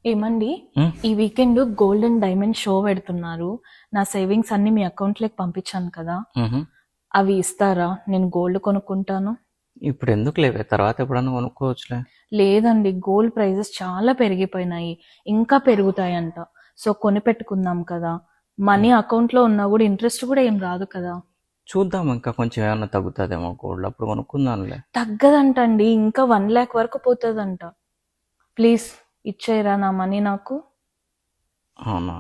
ఏమండి, ఉమ్, ఈ weekend gold and diamond show పెడుతున్నారు. నా సేవింగ్స్ అన్ని మీ అకౌంట్లోకి పంపించాను కదా, ఉహు. అవి ఇస్తారా? నేను గోల్డ్ కొనుక్కుంటాను. ఇప్పుడు ఎందుకు లేవే, తర్వాత ఎప్పుడన్నా కొనుక్కోవచ్చులే. లేదండి, గోల్డ్ ప్రైజెస్ చాలా పెరిగిపోయినాయి, ఇంకా పెరుగుతాయంట. సో కొని పెట్టుకుందాం కదా. మనీ అకౌంట్లో ఉన్నా కూడా ఇంట్రెస్ట్ కూడా ఏం రాదు కదా. చూద్దాం, ఇంకా కొంచెం ఏమన్నా తగ్గుతుందేమో గోల్డ్, అప్పుడు కొనుక్కుందాంలే. తగ్గదంటండి, ఇంకా 1 lakh వరకు పోతుందంట. ప్లీజ్ ఇచ్చేయరా నా మనీ నాకు. అవునా?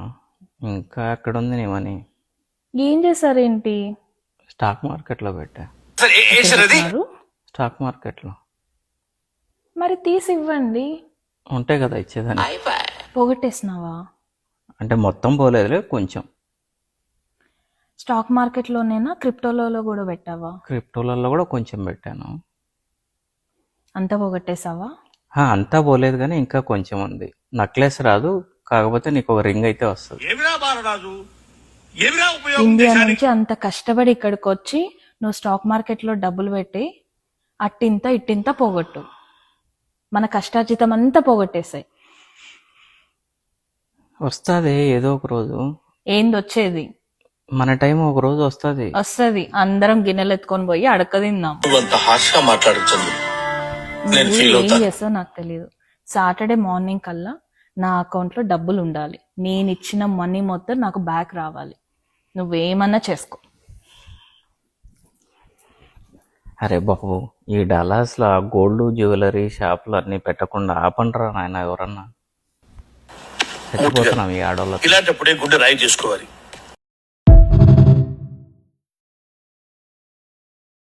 ఇంకా ఎక్కడుంది నీ మనీ? ఏం చేశారేంటి? స్టాక్ మార్కెట్లో పెట్టా. ఎక్కడ పెట్టినారు? స్టాక్ మార్కెట్లో మరి తీసి ఇవ్వండి. ఉంటాయి కదా ఇచ్చేదాన్ని. పోగొట్టేసినావా? అంటే మొత్తం పోలేదులే, కొంచెం. స్టాక్ మార్కెట్లోనేనా, క్రిప్టోలో కూడా పెట్టావా? క్రిప్టోలలో కూడా కొంచెం పెట్టాను. అంతా పోగొట్టేసావా? అంతా పోలేదు కానీ ఇంకా కొంచెం ఉంది. నక్లెస్ రాదు, కాకపోతే నీకు ఒక రింగ్ అయితే వస్తుంది. ఇండియా నుంచి అంత కష్టపడి ఇక్కడికి వచ్చి నువ్వు స్టాక్ మార్కెట్లో డబ్బులు పెట్టి అట్టింత ఇట్టింత పోగొట్టు. మన కష్టార్జితం అంతా పోగొట్టేసాయి. వస్తుంది ఏదో ఒక రోజు. ఏంది వచ్చేది? మన టైం ఒక రోజు వస్తుంది. వస్తుంది, అందరం గిన్నెలు ఎత్తుకొని పోయి అడక తిందాం. నువ్వు ఏం చేస్తావు నాకు తెలియదు. సాటర్డే మార్నింగ్ కల్లా నా అకౌంట్లో డబ్బులు ఉండాలి. నేను ఇచ్చిన మనీ మొత్తం నాకు బ్యాక్ రావాలి. నువ్వేమన్నా చేసుకో. అరే బాబు, ఈ డలాస్లో గోల్డ్ జ్యువెలరీ షాపులు అన్నీ పెట్టకుండా ఆపండ్రా నాయన, ఎవరన్నా చచ్చిపోతున్నాం ఈ ఆడవాళ్ళకి. ఇలాంటప్పుడే గుండె రాయి చేసుకోవాలి.